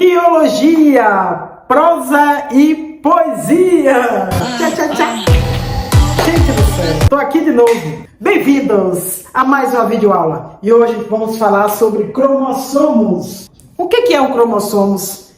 Biologia, prosa e poesia. Tchá, tchá. Gente do céu, tô aqui de novo. Bem-vindos a mais uma videoaula. E hoje vamos falar sobre cromossomos. O que é um cromossomos?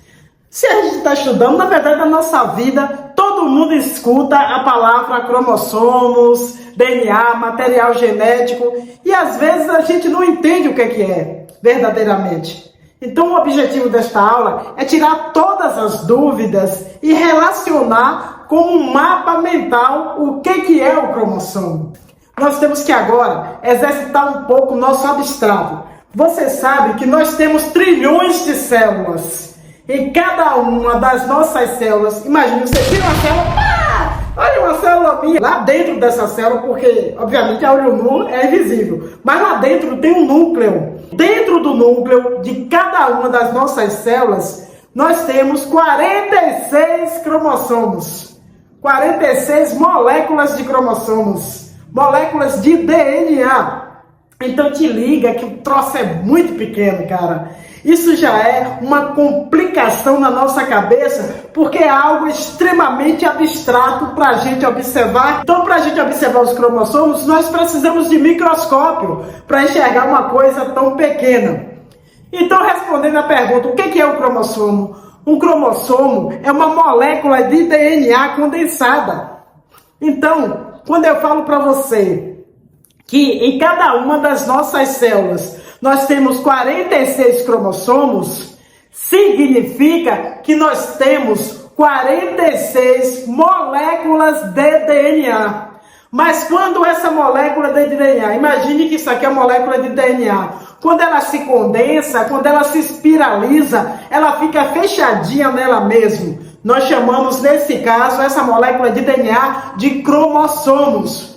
Se a gente está estudando, na verdade, na nossa vida, todo mundo escuta a palavra cromossomos, DNA, material genético, e às vezes a gente não entende o que é verdadeiramente. Então o objetivo desta aula é tirar todas as dúvidas e relacionar com um mapa mental o que é o cromossomo. Nós temos que agora exercitar um pouco o nosso abstrato. Você sabe que nós temos trilhões de células. Em cada uma das nossas células, imagine, você tira uma célula, olha uma célula minha. Lá dentro dessa célula, porque obviamente a olho nu é invisível, mas lá dentro tem um núcleo. Dentro do núcleo de cada uma das nossas células, nós temos 46 cromossomos. 46 moléculas de cromossomos. Moléculas de DNA. Então te liga que o troço é muito pequeno, cara. Isso já é uma complicação na nossa cabeça, porque é algo extremamente abstrato para a gente observar. Então, para a gente observar os cromossomos, nós precisamos de microscópio para enxergar uma coisa tão pequena. Então, respondendo a pergunta, o que é um cromossomo? Um cromossomo é uma molécula de DNA condensada. Então, quando eu falo para você que em cada uma das nossas células nós temos 46 cromossomos, significa que nós temos 46 moléculas de DNA. Mas quando essa molécula de DNA, imagine que isso aqui é uma molécula de DNA, quando ela se condensa, quando ela se espiraliza, ela fica fechadinha nela mesma. Nós chamamos, nesse caso, essa molécula de DNA de cromossomos.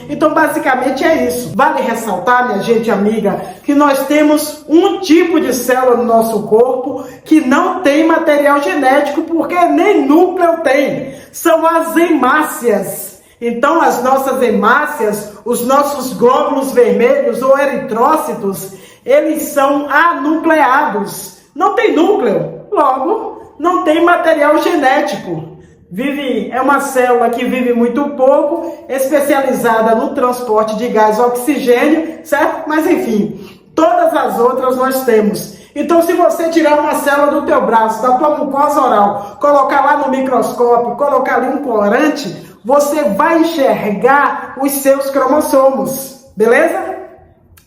Então, basicamente é isso. Vale ressaltar, minha gente amiga, que nós temos um tipo de célula no nosso corpo que não tem material genético, porque nem núcleo tem. São as hemácias. Então, as nossas hemácias, os nossos glóbulos vermelhos ou eritrócitos, eles são anucleados. Não tem núcleo. Logo, não tem material genético. É uma célula que vive muito pouco, especializada no transporte de gás oxigênio, certo? Mas enfim, todas as outras nós temos. Então, se você tirar uma célula do teu braço, da tua mucosa oral, colocar lá no microscópio, colocar ali um corante, você vai enxergar os seus cromossomos, beleza?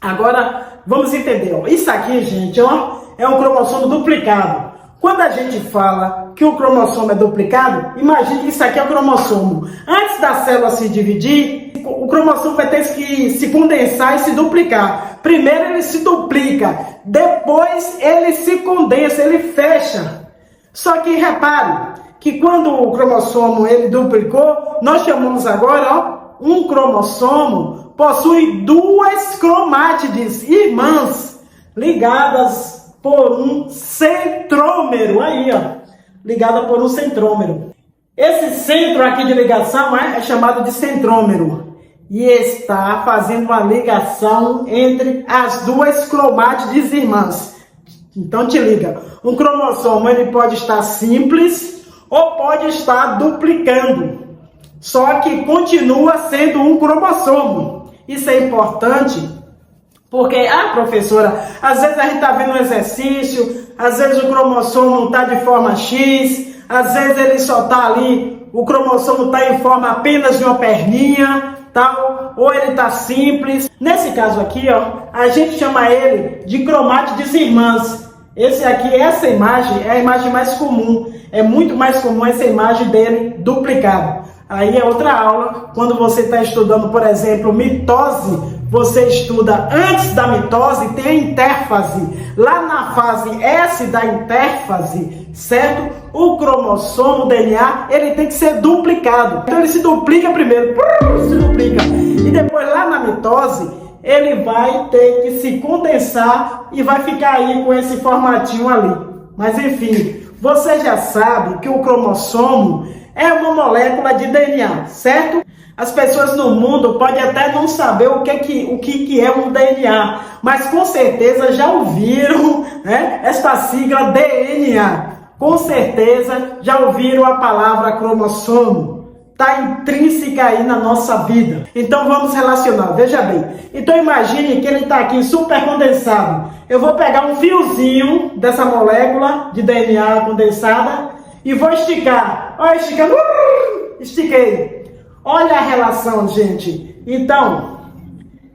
Agora, vamos entender. Isso aqui, gente, é um cromossomo duplicado. Quando a gente fala que o cromossomo é duplicado, imagine que isso aqui é o cromossomo. Antes da célula se dividir, o cromossomo vai ter que se condensar e se duplicar. Primeiro ele se duplica, depois ele se condensa, ele fecha. Só que repare que quando o cromossomo ele duplicou, nós chamamos agora, um cromossomo possui duas cromátides irmãs ligadas por um centrômero, ligada por um centrômero. Esse centro aqui de ligação é chamado de centrômero e está fazendo uma ligação entre as duas cromátides irmãs. Então te liga, um cromossomo ele pode estar simples ou pode estar duplicando, só que continua sendo um cromossomo. Isso é importante. Porque, professora, às vezes a gente está vendo um exercício, às vezes o cromossomo está de forma X, às vezes ele só está ali, o cromossomo está em forma apenas de uma perninha, tal, ou ele está simples. Nesse caso aqui, a gente chama ele de cromátides irmãs. Essa imagem é a imagem mais comum, é muito mais comum essa imagem dele duplicado. Aí é outra aula, quando você está estudando, por exemplo, mitose, você estuda antes da mitose, tem a intérfase. Lá na fase S da intérfase, certo? O cromossomo, o DNA, ele tem que ser duplicado. Então ele se duplica primeiro, e depois lá na mitose, ele vai ter que se condensar e vai ficar aí com esse formatinho ali. Mas enfim, você já sabe que o cromossomo é uma molécula de DNA, certo? As pessoas no mundo podem até não saber o que é um DNA, mas com certeza já ouviram, né, esta sigla DNA. Com certeza já ouviram a palavra cromossomo. Está intrínseca aí na nossa vida. Então vamos relacionar, veja bem. Então imagine que ele está aqui super condensado. Eu vou pegar um fiozinho dessa molécula de DNA condensada e vou esticar. Olha, esticando. Estiquei. Olha a relação, gente. Então,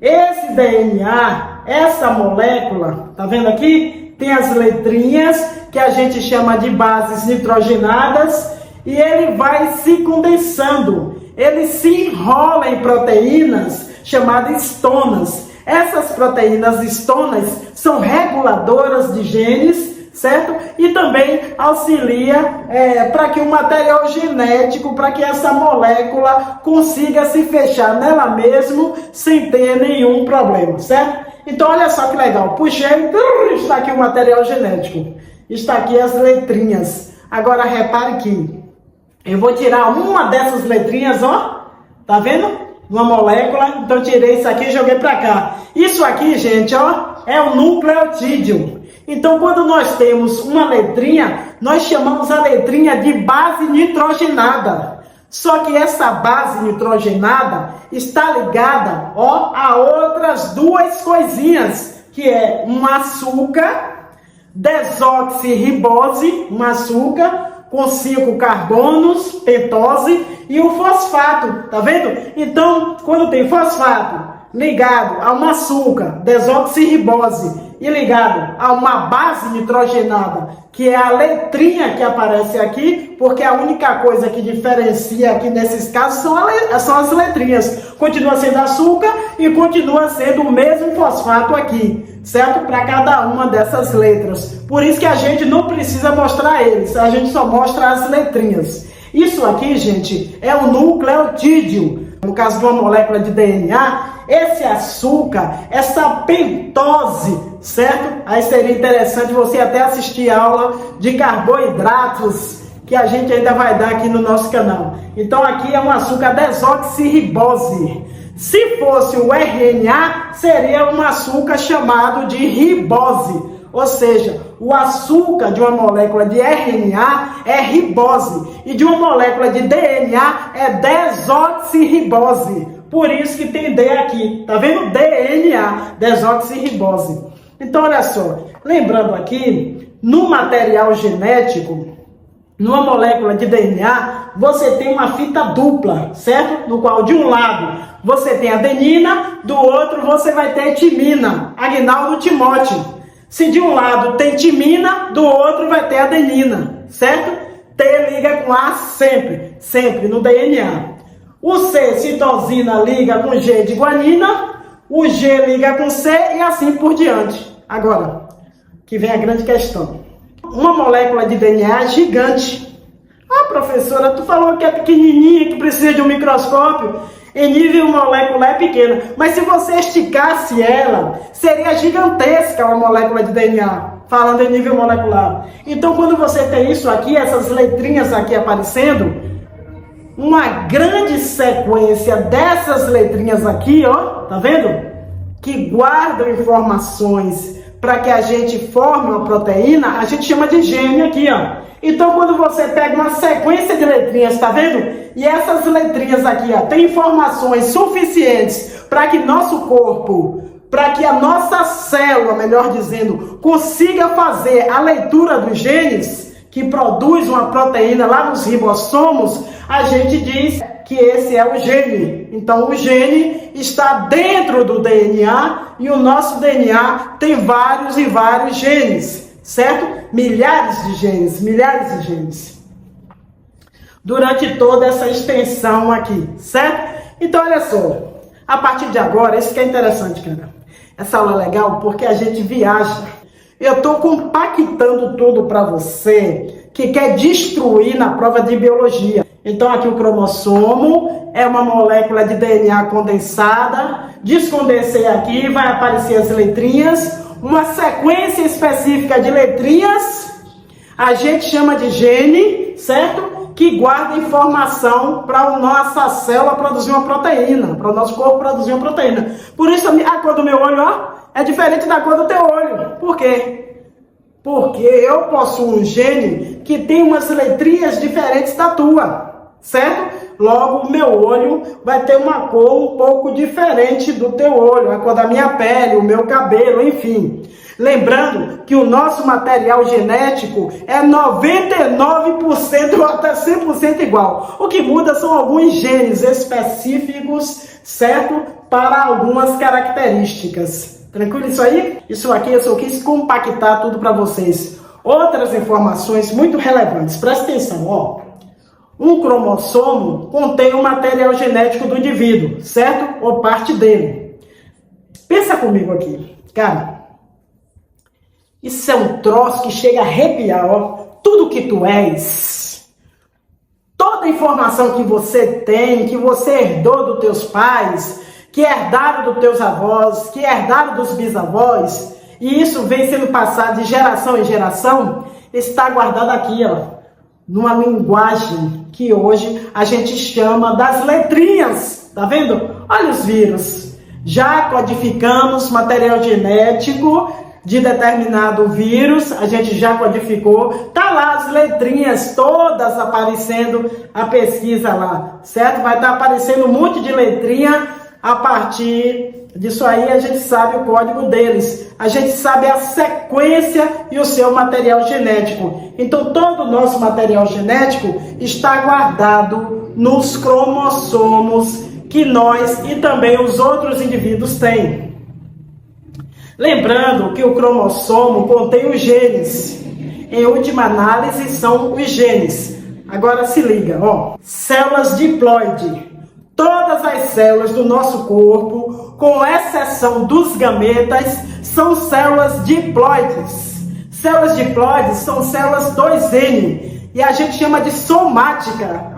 esse DNA, essa molécula, tá vendo aqui? Tem as letrinhas que a gente chama de bases nitrogenadas. E ele vai se condensando, ele se enrola em proteínas chamadas estonas. Essas proteínas estonas são reguladoras de genes, certo? E também auxilia para que o material genético, para que essa molécula consiga se fechar nela mesma sem ter nenhum problema, certo? Então olha só que legal, puxei, está aqui o material genético, está aqui as letrinhas. Agora repare que eu vou tirar uma dessas letrinhas, ó. Tá vendo? Uma molécula. Então tirei isso aqui e joguei para cá. Isso aqui, gente, ó, é o nucleotídeo. Então quando nós temos uma letrinha, nós chamamos a letrinha de base nitrogenada. Só que essa base nitrogenada está ligada, ó, a outras duas coisinhas, que é um açúcar, desoxirribose, um açúcar com 5 carbonos, pentose, e o fosfato, tá vendo? Então, quando tem fosfato ligado a um açúcar, desoxirribose, e ligado a uma base nitrogenada, que é a letrinha que aparece aqui, porque a única coisa que diferencia aqui nesses casos são as letrinhas. Continua sendo açúcar e continua sendo o mesmo fosfato aqui, certo? Para cada uma dessas letras. Por isso que a gente não precisa mostrar eles, a gente só mostra as letrinhas. Isso aqui, gente, é o nucleotídeo. No caso de uma molécula de DNA, esse açúcar, essa pentose, certo? Aí seria interessante você até assistir a aula de carboidratos, que a gente ainda vai dar aqui no nosso canal. Então aqui é um açúcar desoxirribose. Se fosse o RNA, seria um açúcar chamado de ribose. Ou seja, o açúcar de uma molécula de RNA é ribose e de uma molécula de DNA é desoxirribose. Por isso que tem D aqui, tá vendo? DNA, desoxirribose. Então, olha só, lembrando aqui, no material genético, numa molécula de DNA, você tem uma fita dupla, certo? No qual, de um lado, você tem adenina, do outro você vai ter timina, Agnaldo Timóteo. Se de um lado tem timina, do outro vai ter adenina, certo? T liga com A sempre, sempre no DNA. O C, citosina, liga com G de guanina, o G liga com C e assim por diante. Agora, que vem a grande questão. Uma molécula de DNA gigante. Ah, professora, tu falou que é pequenininha, que precisa de um microscópio. Em nível molecular é pequena, mas se você esticasse ela, seria gigantesca uma molécula de DNA, falando em nível molecular. Então, quando você tem isso aqui, essas letrinhas aqui aparecendo, uma grande sequência dessas letrinhas aqui, ó, tá vendo? Que guardam informações para que a gente forme uma proteína, a gente chama de gene aqui, ó. Então, quando você pega uma sequência de letrinhas, tá vendo? E essas letrinhas aqui, ó, tem informações suficientes para que nosso corpo, para que a nossa célula, melhor dizendo, consiga fazer a leitura dos genes, que produz uma proteína lá nos ribossomos, a gente diz que esse é o gene. Então, o gene está dentro do DNA e o nosso DNA tem vários e vários genes, certo? Milhares de genes. Durante toda essa extensão aqui, certo? Então, olha só, a partir de agora, isso que é interessante, cara. Essa aula é legal porque a gente viaja. Eu estou compactando tudo para você que quer destruir na prova de biologia. Então, aqui o cromossomo é uma molécula de DNA condensada. Descondensei aqui, vai aparecer as letrinhas. Uma sequência específica de letrinhas, a gente chama de gene, certo? que guarda informação para a nossa célula produzir uma proteína, para o nosso corpo produzir uma proteína. Por isso a cor do meu olho, ó, é diferente da cor do teu olho. Por quê? Porque eu possuo um gene que tem umas letrinhas diferentes da tua, certo? Logo, o meu olho vai ter uma cor um pouco diferente do teu olho, a cor da minha pele, o meu cabelo, enfim. Lembrando que o nosso material genético é 99% ou até 100% igual. O que muda são alguns genes específicos, certo? Para algumas características. Tranquilo isso aí? Isso aqui eu só quis compactar tudo para vocês. Outras informações muito relevantes. Presta atenção, ó. Um cromossomo contém o material genético do indivíduo, certo? Ou parte dele. Pensa comigo aqui, cara. Isso é um troço que chega a arrepiar, ó. Tudo que tu és, toda a informação que você tem, que você herdou dos teus pais, que herdaram dos teus avós, que herdaram dos bisavós, e isso vem sendo passado de geração em geração, está guardado aqui, ó, numa linguagem que hoje a gente chama das letrinhas, tá vendo? Olha os vírus. Já codificamos material genético de determinado vírus, a gente já codificou, tá lá as letrinhas todas aparecendo, a pesquisa lá, certo? Vai estar aparecendo um monte de letrinha, a partir disso aí a gente sabe o código deles, a gente sabe a sequência e o seu material genético. Então todo o nosso material genético está guardado nos cromossomos que nós e também os outros indivíduos têm. Lembrando que o cromossomo contém os genes. Em última análise, são os genes. Agora se liga, ó. Células diploide. Todas as células do nosso corpo, com exceção dos gametas, são células diploides. Células diploides são células 2N. E a gente chama de somática.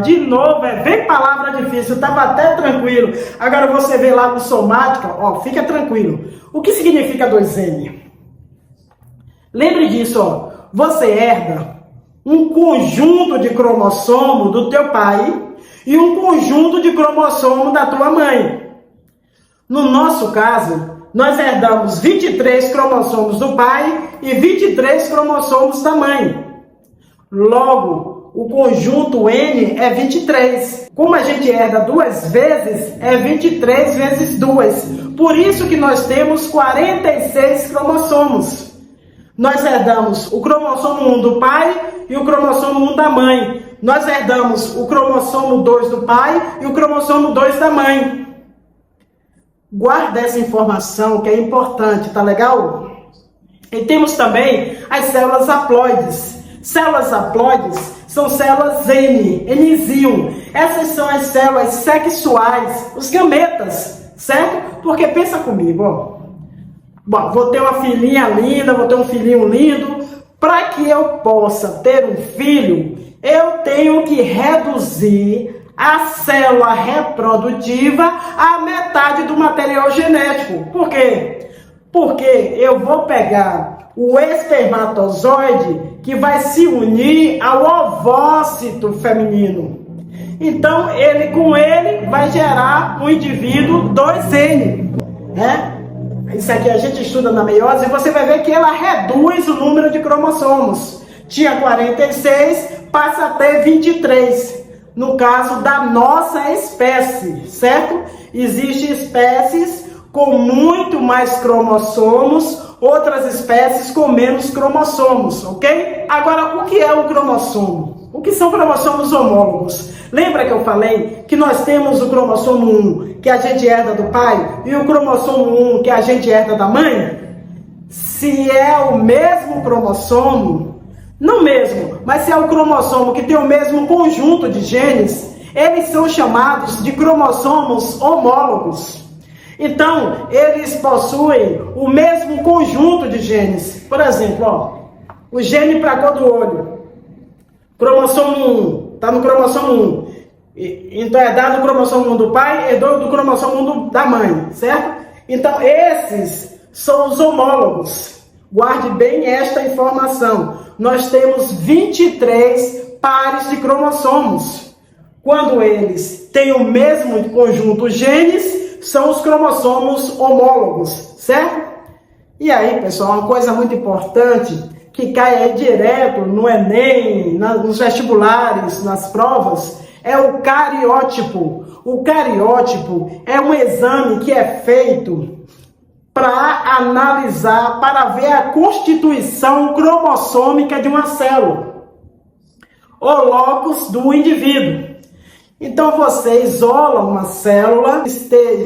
De novo, vem palavra difícil, estava até tranquilo. Agora você vê lá no somática, ó, fica tranquilo. O que significa 2N? Lembre disso, ó. Você herda um conjunto de cromossomo do teu pai e um conjunto de cromossomo da tua mãe. No nosso caso, nós herdamos 23 cromossomos do pai e 23 cromossomos da mãe. Logo, o conjunto N é 23. Como a gente herda duas vezes, é 23 vezes 2. Por isso que nós temos 46 cromossomos. Nós herdamos o cromossomo 1 do pai e o cromossomo 1 da mãe. Nós herdamos o cromossomo 2 do pai e o cromossomo 2 da mãe. Guarda essa informação que é importante, tá legal? E temos também as células haploides. Células haploides são células Nzinho. Essas são as células sexuais, os gametas, certo? Porque pensa comigo, ó. Bom, vou ter uma filhinha linda, vou ter um filhinho lindo. Para que eu possa ter um filho, eu tenho que reduzir a célula reprodutiva à metade do material genético. Por quê? Porque eu vou pegar o espermatozoide que vai se unir ao ovócito feminino. Então, ele com ele vai gerar um indivíduo 2N, né? Isso aqui a gente estuda na meiose e você vai ver que ela reduz o número de cromossomos. Tinha 46, passa a ter 23. No caso da nossa espécie, certo? Existem espécies com muito mais cromossomos, outras espécies com menos cromossomos, ok? Agora, o que é um cromossomo? O que são cromossomos homólogos? Lembra que eu falei que nós temos o cromossomo 1, que a gente herda do pai, e o cromossomo 1, que a gente herda da mãe? Se é o mesmo cromossomo, não mesmo, mas se é o cromossomo que tem o mesmo conjunto de genes, eles são chamados de cromossomos homólogos. Então, eles possuem o mesmo conjunto de genes. Por exemplo, ó, o gene para a cor do olho. Cromossomo 1, está no cromossomo 1. Então, é dado o cromossomo 1 do pai, é do cromossomo 1 da mãe, certo? Então, esses são os homólogos. Guarde bem esta informação. Nós temos 23 pares de cromossomos. Quando eles têm o mesmo conjunto genes, são os cromossomos homólogos, certo? E aí, pessoal, uma coisa muito importante que cai aí direto no Enem, nos vestibulares, nas provas, é o cariótipo. O cariótipo é um exame que é feito para analisar, para ver a constituição cromossômica de uma célula, o locus do indivíduo. Então você isola uma célula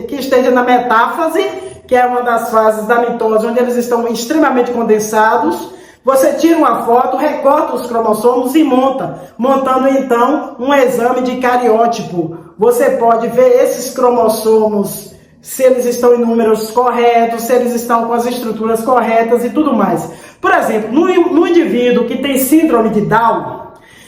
que esteja na metáfase, que é uma das fases da mitose, onde eles estão extremamente condensados. Você tira uma foto, recorta os cromossomos e montando então um exame de cariótipo. Você pode ver esses cromossomos, se eles estão em números corretos, se eles estão com as estruturas corretas e tudo mais. Por exemplo, no indivíduo que tem síndrome de Down,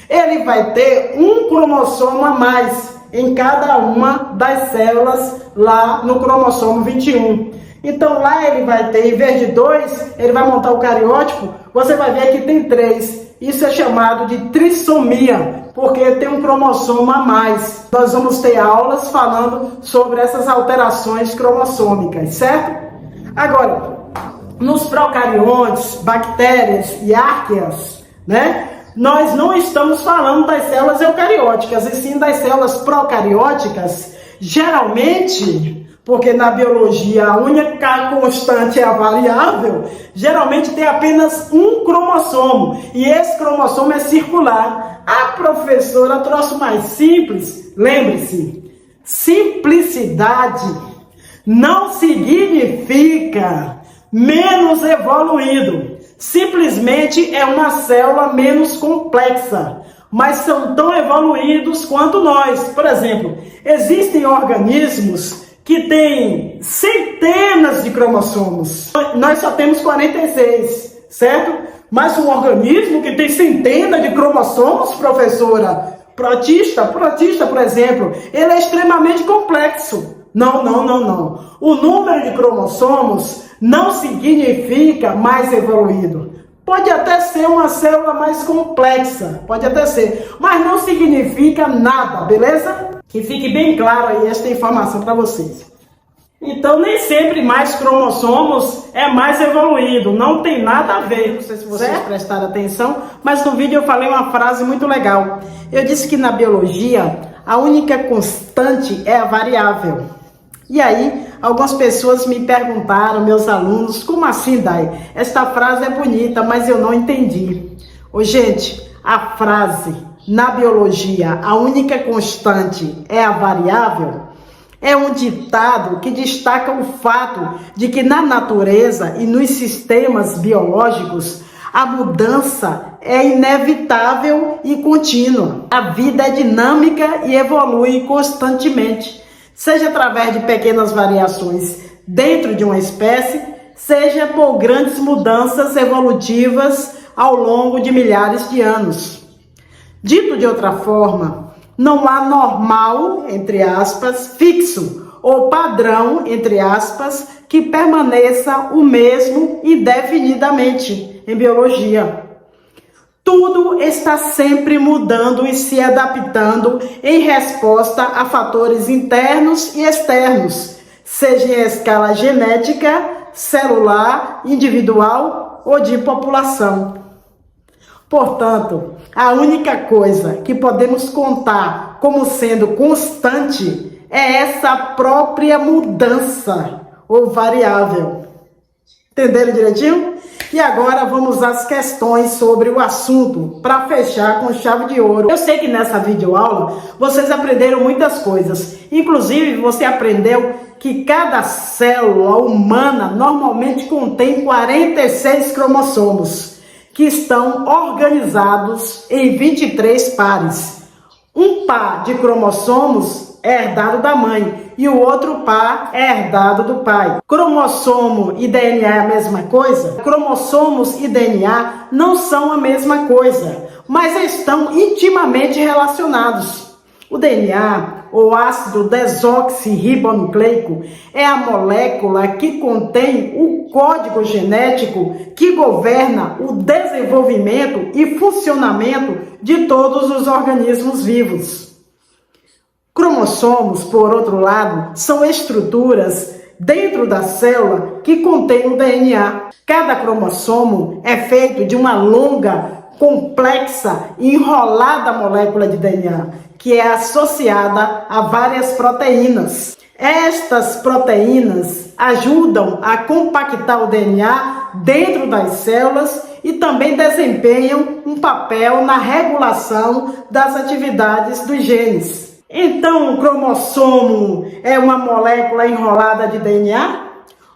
ele vai ter um cromossomo a mais em cada uma das células lá no cromossomo 21. Então lá ele vai ter, em vez de 2, ele vai montar o cariótipo, você vai ver que tem 3. Isso é chamado de trissomia, porque tem um cromossomo a mais. Nós vamos ter aulas falando sobre essas alterações cromossômicas, certo? Agora, nos procariontes, bactérias e arqueias, né? Nós não estamos falando das células eucarióticas, e sim das células procarióticas, geralmente, porque na biologia a única constante é a variável, geralmente tem apenas um cromossomo, e esse cromossomo é circular. A professora trouxe mais simples. Lembre-se, simplicidade não significa menos evoluído. Simplesmente é uma célula menos complexa, mas são tão evoluídos quanto nós. Por exemplo, existem organismos que têm centenas de cromossomos. Nós só temos 46, certo? Mas um organismo que tem centenas de cromossomos, professora, protista, por exemplo, ele é extremamente complexo. Não. O número de cromossomos não significa mais evoluído. Pode até ser uma célula mais complexa, pode até ser, mas não significa nada, beleza? Que fique bem claro aí esta informação para vocês. Então, nem sempre mais cromossomos é mais evoluído, não tem nada a ver. Não sei se vocês prestaram atenção, mas no vídeo eu falei uma frase muito legal. Eu disse que na biologia a única constante é a variável. E aí, algumas pessoas me perguntaram, meus alunos, como assim, Dai? Esta frase é bonita, mas eu não entendi. Ô, gente, a frase, na biologia, a única constante é a variável, é um ditado que destaca o fato de que na natureza e nos sistemas biológicos, a mudança é inevitável e contínua. A vida é dinâmica e evolui constantemente, seja através de pequenas variações dentro de uma espécie, seja por grandes mudanças evolutivas ao longo de milhares de anos. Dito de outra forma, não há normal, entre aspas, fixo, ou padrão, entre aspas, que permaneça o mesmo indefinidamente em biologia. Tudo está sempre mudando e se adaptando em resposta a fatores internos e externos, seja em escala genética, celular, individual ou de população. Portanto, a única coisa que podemos contar como sendo constante é essa própria mudança ou variável. Entenderam direitinho? E agora vamos às questões sobre o assunto, para fechar com chave de ouro. Eu sei que nessa videoaula vocês aprenderam muitas coisas. Inclusive, você aprendeu que cada célula humana normalmente contém 46 cromossomos, que estão organizados em 23 pares. Um par de cromossomos é herdado da mãe e o outro par é herdado do pai. Cromossomo e DNA é a mesma coisa? Cromossomos e DNA não são a mesma coisa, mas estão intimamente relacionados. O DNA, ou ácido desoxirribonucleico, é a molécula que contém o código genético que governa o desenvolvimento e funcionamento de todos os organismos vivos. Cromossomos, por outro lado, são estruturas dentro da célula que contém o DNA. Cada cromossomo é feito de uma longa, complexa e enrolada molécula de DNA, que é associada a várias proteínas. Estas proteínas ajudam a compactar o DNA dentro das células e também desempenham um papel na regulação das atividades dos genes. Então, o cromossomo é uma molécula enrolada de DNA?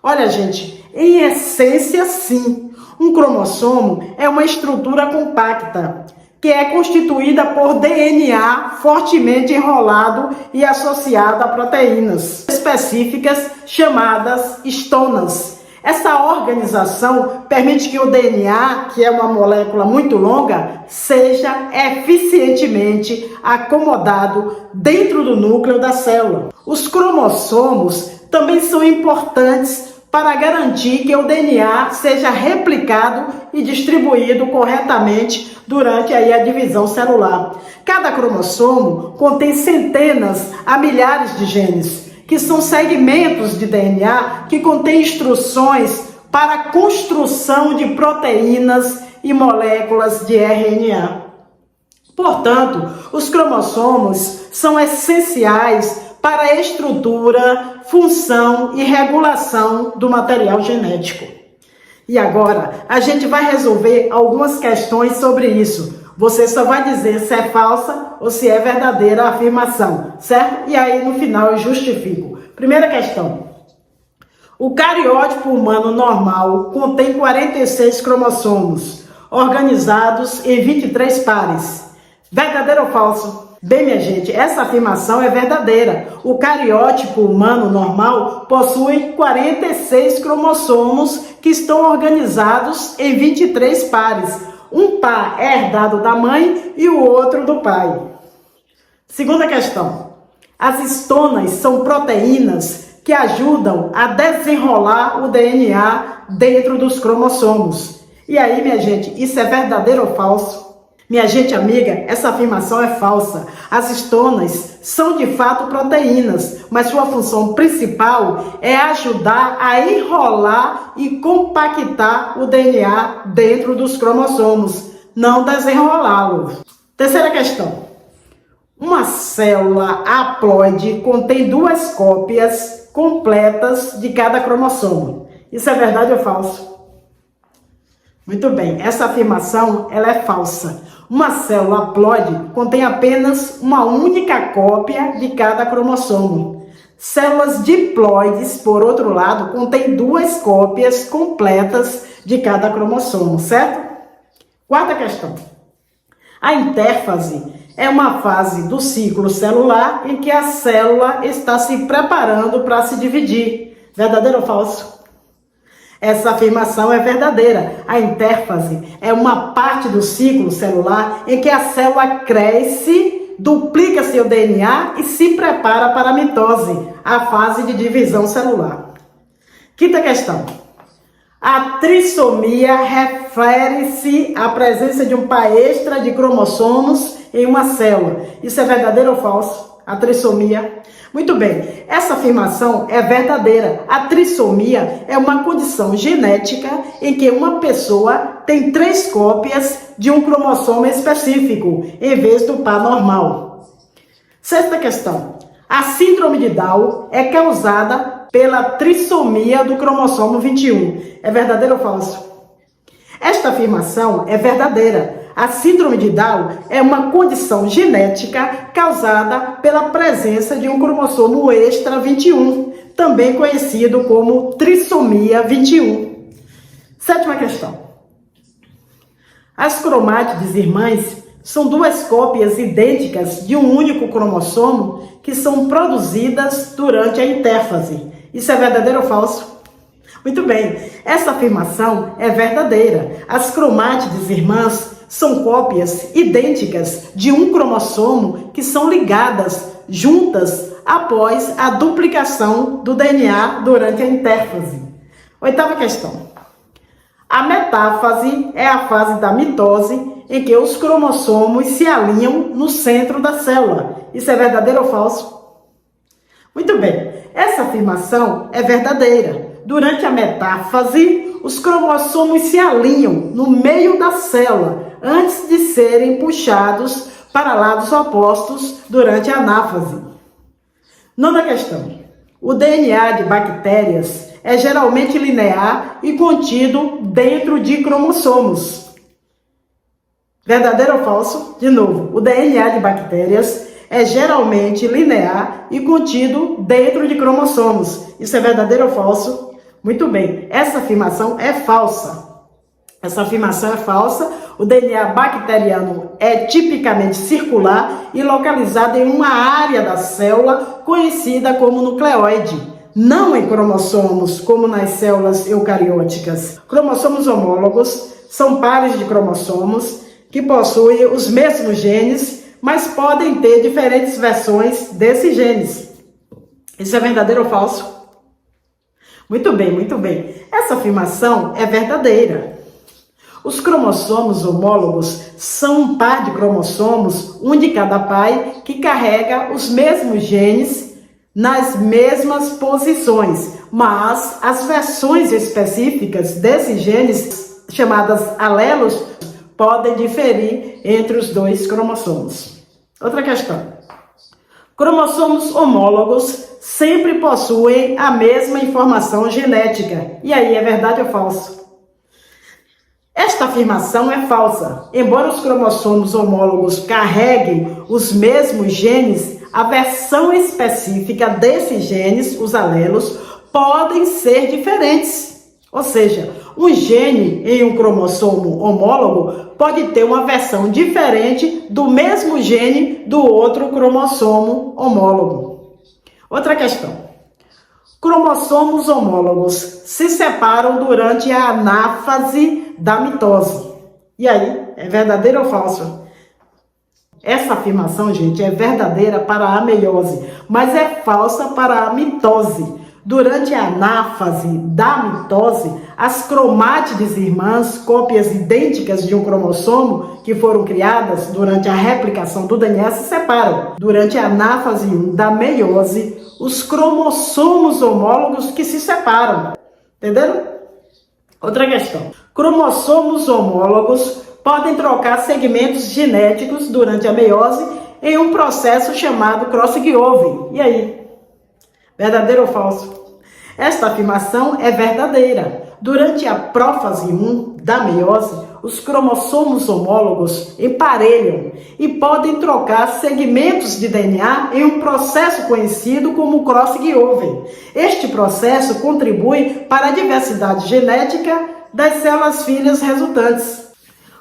Olha, gente, em essência, sim. Um cromossomo é uma estrutura compacta, que é constituída por DNA fortemente enrolado e associado a proteínas específicas chamadas histonas. Essa organização permite que o DNA, que é uma molécula muito longa, seja eficientemente acomodado dentro do núcleo da célula. Os cromossomos também são importantes para garantir que o DNA seja replicado e distribuído corretamente durante a divisão celular. Cada cromossomo contém centenas a milhares de genes, que são segmentos de DNA que contêm instruções para a construção de proteínas e moléculas de RNA. Portanto, os cromossomos são essenciais para a estrutura, função e regulação do material genético. E agora, a gente vai resolver algumas questões sobre isso. Você só vai dizer se é falsa ou se é verdadeira a afirmação, certo? E aí, no final, eu justifico. Primeira questão. O cariótipo humano normal contém 46 cromossomos, organizados em 23 pares. Verdadeiro ou falso? Bem, minha gente, essa afirmação é verdadeira. O cariótipo humano normal possui 46 cromossomos que estão organizados em 23 pares. Um par é herdado da mãe e o outro do pai. Segunda questão. As histonas são proteínas que ajudam a desenrolar o DNA dentro dos cromossomos. E aí, minha gente, isso é verdadeiro ou falso? Minha gente amiga, essa afirmação é falsa. As histonas são de fato proteínas, mas sua função principal é ajudar a enrolar e compactar o DNA dentro dos cromossomos, não desenrolá-lo. Terceira questão. Uma célula haploide contém 2 cópias completas de cada cromossomo. Isso é verdade ou falso? Muito bem, essa afirmação ela é falsa. Uma célula haploide contém apenas uma única cópia de cada cromossomo. Células diploides, por outro lado, contêm 2 cópias completas de cada cromossomo, certo? Quarta questão. A intérfase é uma fase do ciclo celular em que a célula está se preparando para se dividir. Verdadeiro ou falso? Essa afirmação é verdadeira. A intérfase é uma parte do ciclo celular em que a célula cresce, duplica seu DNA e se prepara para a mitose, a fase de divisão celular. Quinta questão. A trissomia refere-se à presença de um par extra de cromossomos em uma célula. Isso é verdadeiro ou falso? A trissomia. Muito bem, essa afirmação é verdadeira. A trissomia é uma condição genética em que uma pessoa tem 3 cópias de um cromossomo específico, em vez do par normal. Sexta questão. A síndrome de Down é causada pela trissomia do cromossomo 21. É verdadeiro ou falso? Esta afirmação é verdadeira. A síndrome de Down é uma condição genética causada pela presença de um cromossomo extra 21, também conhecido como trissomia 21. Sétima questão. As cromátides irmãs são 2 cópias idênticas de um único cromossomo que são produzidas durante a intérfase. Isso é verdadeiro ou falso? Muito bem, essa afirmação é verdadeira. As cromátides irmãs são cópias idênticas de um cromossomo que são ligadas juntas após a duplicação do DNA durante a intérfase. Oitava questão. A metáfase é a fase da mitose em que os cromossomos se alinham no centro da célula. Isso é verdadeiro ou falso? Muito bem, essa afirmação é verdadeira. Durante a metáfase, os cromossomos se alinham no meio da célula antes de serem puxados para lados opostos durante a anáfase. Nona questão. O DNA de bactérias é geralmente linear e contido dentro de cromossomos. Verdadeiro ou falso? De novo, o DNA de bactérias é geralmente linear e contido dentro de cromossomos. Isso é verdadeiro ou falso? Muito bem, essa afirmação é falsa. Essa afirmação é falsa. O DNA bacteriano é tipicamente circular e localizado em uma área da célula conhecida como nucleoide, não em cromossomos, como nas células eucarióticas. Cromossomos homólogos são pares de cromossomos que possuem os mesmos genes, mas podem ter diferentes versões desses genes. Isso é verdadeiro ou falso? Muito bem, muito bem. Essa afirmação é verdadeira. Os cromossomos homólogos são um par de cromossomos, um de cada pai, que carrega os mesmos genes nas mesmas posições, mas as versões específicas desses genes, chamadas alelos, podem diferir entre os dois cromossomos. Outra questão. Cromossomos homólogos sempre possuem a mesma informação genética. E aí, é verdade ou falso? Esta afirmação é falsa. Embora os cromossomos homólogos carreguem os mesmos genes, a versão específica desses genes, os alelos, podem ser diferentes. Ou seja, um gene em um cromossomo homólogo pode ter uma versão diferente do mesmo gene do outro cromossomo homólogo. Outra questão. Cromossomos homólogos se separam durante a anáfase da mitose. E aí, é verdadeiro ou falso? Essa afirmação, gente, é verdadeira para a meiose, mas é falsa para a mitose. Durante a anáfase da mitose, as cromátides irmãs, cópias idênticas de um cromossomo que foram criadas durante a replicação do DNA, se separam. Durante a anáfase 1 da meiose, os cromossomos homólogos que se separam. Entenderam? Outra questão. Cromossomos homólogos podem trocar segmentos genéticos durante a meiose em um processo chamado cross-over. E aí? Verdadeiro ou falso? Esta afirmação é verdadeira. Durante a prófase 1 da meiose, os cromossomos homólogos emparelham e podem trocar segmentos de DNA em um processo conhecido como cross-over. Este processo contribui para a diversidade genética das células filhas resultantes.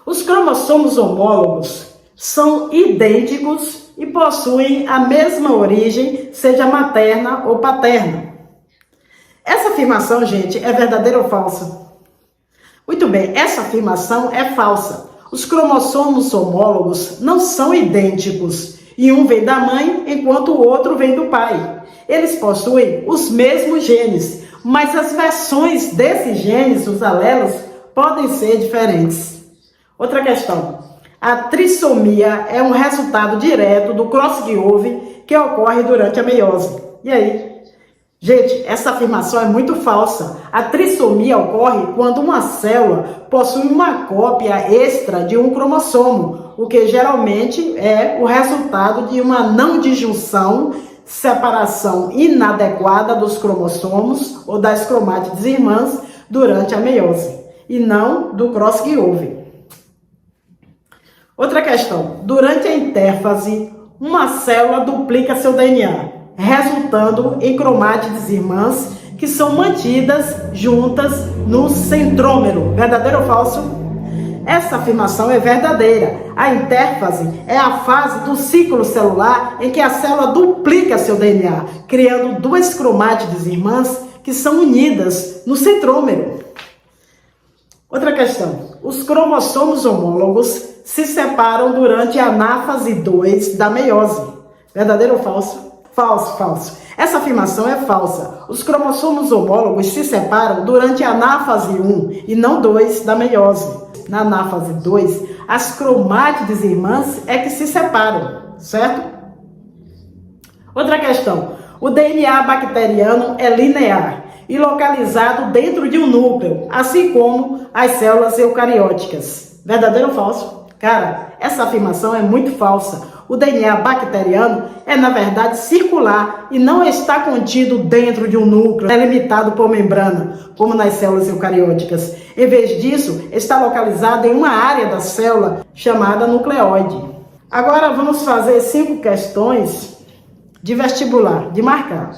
Os cromossomos homólogos são idênticos e possuem a mesma origem, seja materna ou paterna. Essa afirmação, gente, é verdadeira ou falsa? Muito bem, essa afirmação é falsa. Os cromossomos homólogos não são idênticos e um vem da mãe enquanto o outro vem do pai. Eles possuem os mesmos genes, mas as versões desses genes, os alelos, podem ser diferentes. Outra questão. A trissomia é um resultado direto do cross-over que ocorre durante a meiose. E aí? Gente, essa afirmação é muito falsa. A trissomia ocorre quando uma célula possui uma cópia extra de um cromossomo, o que geralmente é o resultado de uma não disjunção, separação inadequada dos cromossomos ou das cromátides irmãs durante a meiose, e não do cross-over. Outra questão. Durante a intérfase, uma célula duplica seu DNA, resultando em cromátides irmãs que são mantidas juntas no centrômero. Verdadeiro ou falso? Essa afirmação é verdadeira. A intérfase é a fase do ciclo celular em que a célula duplica seu DNA, criando duas cromátides irmãs que são unidas no centrômero. Outra questão. Os cromossomos homólogos se separam durante a anáfase 2 da meiose. Verdadeiro ou falso? Falso, falso. Essa afirmação é falsa. Os cromossomos homólogos se separam durante a anáfase 1 e não 2 da meiose. Na anáfase 2, as cromátides irmãs é que se separam, certo? Outra questão. O DNA bacteriano é linear e localizado dentro de um núcleo, assim como as células eucarióticas. Verdadeiro ou falso? Cara, essa afirmação é muito falsa. O DNA bacteriano é, na verdade, circular e não está contido dentro de um núcleo delimitado por membrana, como nas células eucarióticas. Em vez disso, está localizado em uma área da célula chamada nucleóide. Agora vamos fazer 5 questões de vestibular, de marcar.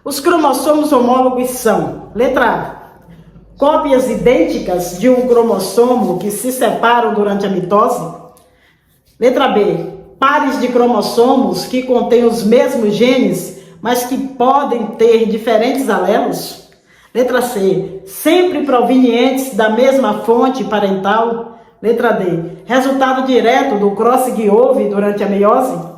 Os cromossomos homólogos são: letra A, cópias idênticas de um cromossomo que se separam durante a mitose. Letra B, pares de cromossomos que contêm os mesmos genes, mas que podem ter diferentes alelos. Letra C, sempre provenientes da mesma fonte parental. Letra D, resultado direto do cross que houve durante a meiose.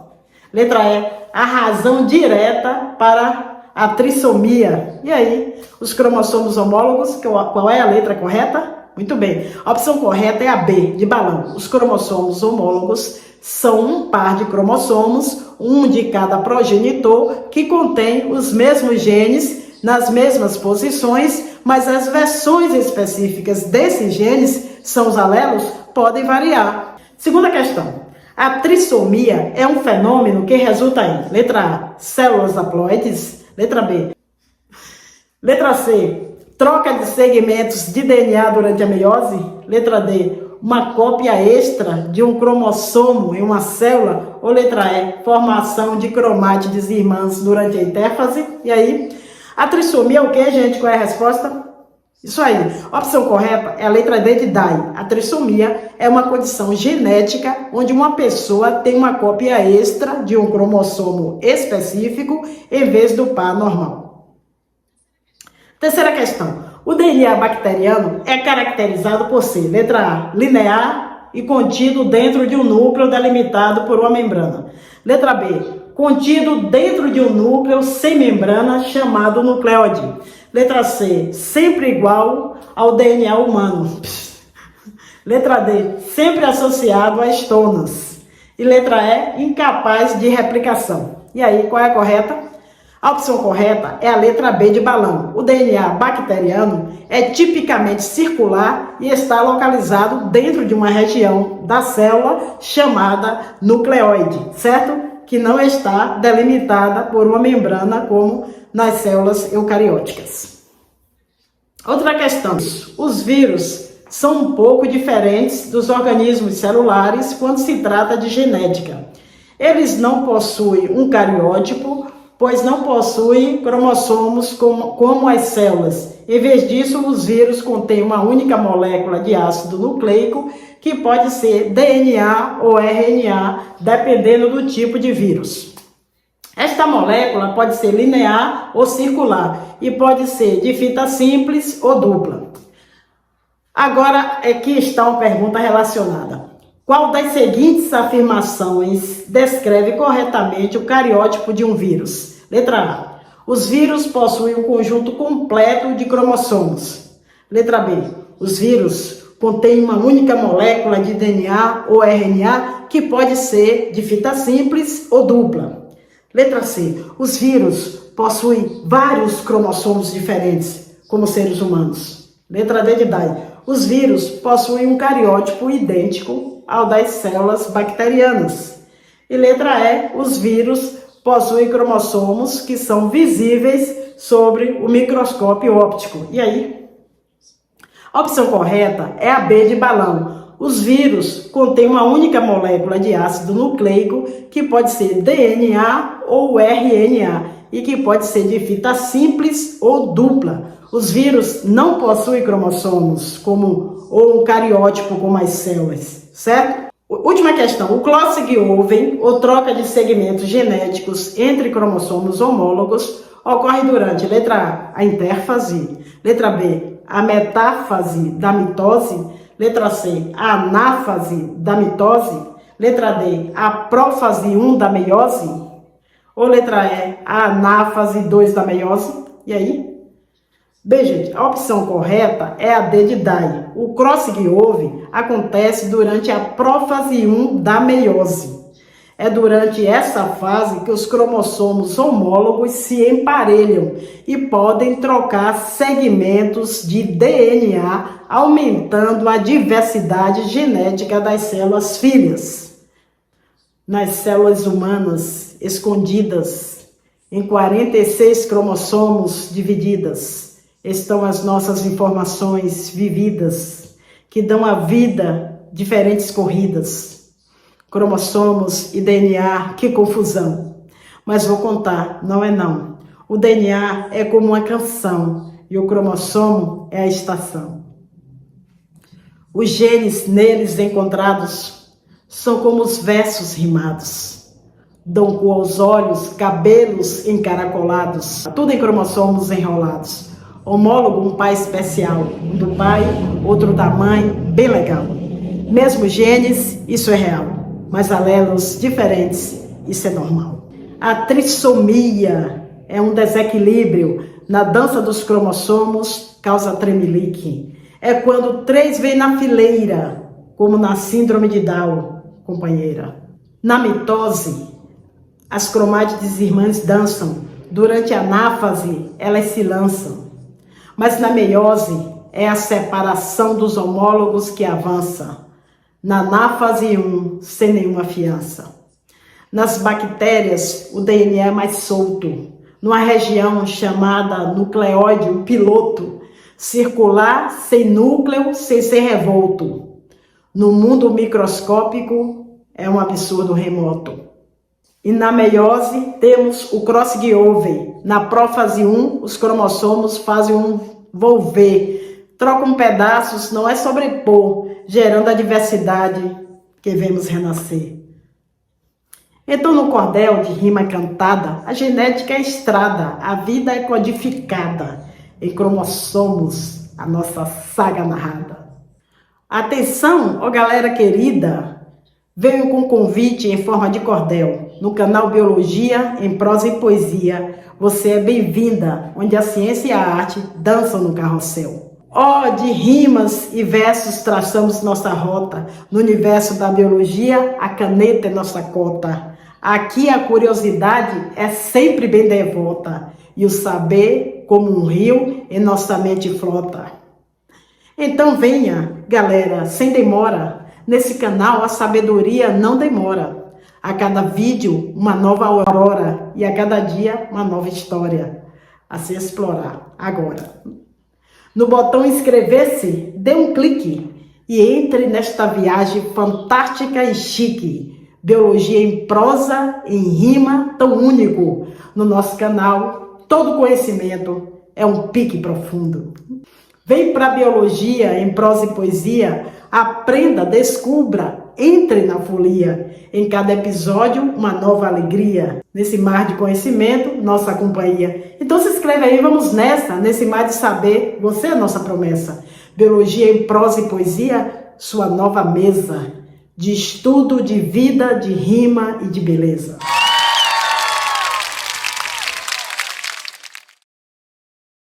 Letra E, a razão direta para a trissomia. E aí, os cromossomos homólogos, qual é a letra correta? Muito bem. A opção correta é a B, de balão. Os cromossomos homólogos são um par de cromossomos, um de cada progenitor, que contém os mesmos genes nas mesmas posições, mas as versões específicas desses genes, são os alelos, podem variar. Segunda questão. A trissomia é um fenômeno que resulta em: letra A, células haploides. Letra B. Letra C, troca de segmentos de DNA durante a meiose. Letra D, uma cópia extra de um cromossomo em uma célula. Ou letra E, formação de cromátides irmãs durante a intérfase. E aí, a trissomia é o que, gente? Qual é a resposta? Isso aí. A opção correta é a letra D de Dye. A trissomia é uma condição genética onde uma pessoa tem uma cópia extra de um cromossomo específico em vez do par normal. Terceira questão. O DNA bacteriano é caracterizado por ser: letra A, linear e contido dentro de um núcleo delimitado por uma membrana. Letra B, contido dentro de um núcleo sem membrana chamado nucleóide. Letra C, sempre igual ao DNA humano. Letra D, sempre associado a estonas. E letra E, incapaz de replicação. E aí, qual é a correta? A opção correta é a letra B de balão. O DNA bacteriano é tipicamente circular e está localizado dentro de uma região da célula chamada nucleóide, certo? Que não está delimitada por uma membrana como nas células eucarióticas. Outra questão. Os vírus são um pouco diferentes dos organismos celulares quando se trata de genética. Eles não possuem um cariótipo, pois não possuem cromossomos como as células. Em vez disso, os vírus contêm uma única molécula de ácido nucleico, que pode ser DNA ou RNA, dependendo do tipo de vírus. Esta molécula pode ser linear ou circular e pode ser de fita simples ou dupla. Agora, aqui está uma pergunta relacionada. Qual das seguintes afirmações descreve corretamente o cariótipo de um vírus? Letra A. Os vírus possuem um conjunto completo de cromossomos. Letra B. Os vírus contêm uma única molécula de DNA ou RNA que pode ser de fita simples ou dupla. Letra C. Os vírus possuem vários cromossomos diferentes, como seres humanos. Letra D de Dye. Os vírus possuem um cariótipo idêntico ao das células bacterianas. E letra E. Os vírus possuem cromossomos que são visíveis sobre o microscópio óptico. E aí? A opção correta é a B de balão. Os vírus contêm uma única molécula de ácido nucleico que pode ser DNA ou RNA e que pode ser de fita simples ou dupla. Os vírus não possuem cromossomos ou um cariótipo como as células, certo? Última questão. O cross-over ou troca de segmentos genéticos entre cromossomos homólogos Ocorre durante, letra A, a intérfase, letra B, a metáfase da mitose, letra C, a anáfase da mitose, letra D, a prófase 1 da meiose, ou letra E, a anáfase 2 da meiose? E aí? Bem, gente, a opção correta é a D de Day. O cross-over acontece durante a prófase 1 da meiose. É durante essa fase que os cromossomos homólogos se emparelham e podem trocar segmentos de DNA, aumentando a diversidade genética das células filhas. Nas células humanas escondidas em 46 cromossomos divididas, estão as nossas informações vividas, que dão à vida diferentes corridas. Cromossomos e DNA, que confusão. Mas vou contar, não é não. O DNA é como uma canção e o cromossomo é a estação. Os genes neles encontrados são como os versos rimados. Dão cor aos olhos, cabelos encaracolados, tudo em cromossomos enrolados. Homólogo, um pai especial, um do pai, outro da mãe, bem legal. Mesmo genes, isso é real, mas alelos diferentes, isso é normal. A trissomia é um desequilíbrio na dança dos cromossomos, causa tremelique. É quando 3 vêm na fileira, como na síndrome de Down, companheira. Na mitose, as cromátides irmãs dançam, durante a anáfase, elas se lançam. Mas na meiose é a separação dos homólogos que avança. Na anáfase 1, sem nenhuma fiança. Nas bactérias, o DNA é mais solto, numa região chamada nucleóide, o piloto, circular, sem núcleo, sem ser revolto. No mundo microscópico, é um absurdo remoto. E na meiose, temos o cross-over. Na prófase 1, os cromossomos fazem um volver, trocam pedaços, não é sobrepor, gerando a diversidade que vemos renascer. Então, no cordel de rima cantada, a genética é estrada, a vida é codificada, em cromossomos, a nossa saga narrada. Atenção, ó galera querida! Venho com convite em forma de cordel, no canal Biologia em Prosa e Poesia. Você é bem-vinda, onde a ciência e a arte dançam no carrossel. De rimas e versos traçamos nossa rota. No universo da biologia, a caneta é nossa cota. Aqui a curiosidade é sempre bem devota, e o saber, como um rio, em nossa mente flota. Então venha, galera, sem demora. Nesse canal a sabedoria não demora. A cada vídeo uma nova aurora e a cada dia uma nova história a se explorar agora. No botão inscrever-se, dê um clique e entre nesta viagem fantástica e chique. Biologia em prosa, em rima, tão único. No nosso canal, todo conhecimento é um pique profundo. Vem para a biologia em prosa e poesia, aprenda, descubra, entre na folia. Em cada episódio, uma nova alegria. Nesse mar de conhecimento, nossa companhia. Então se inscreve aí, vamos nessa, nesse mar de saber, você é a nossa promessa. Biologia em prosa e poesia, sua nova mesa de estudo, de vida, de rima e de beleza.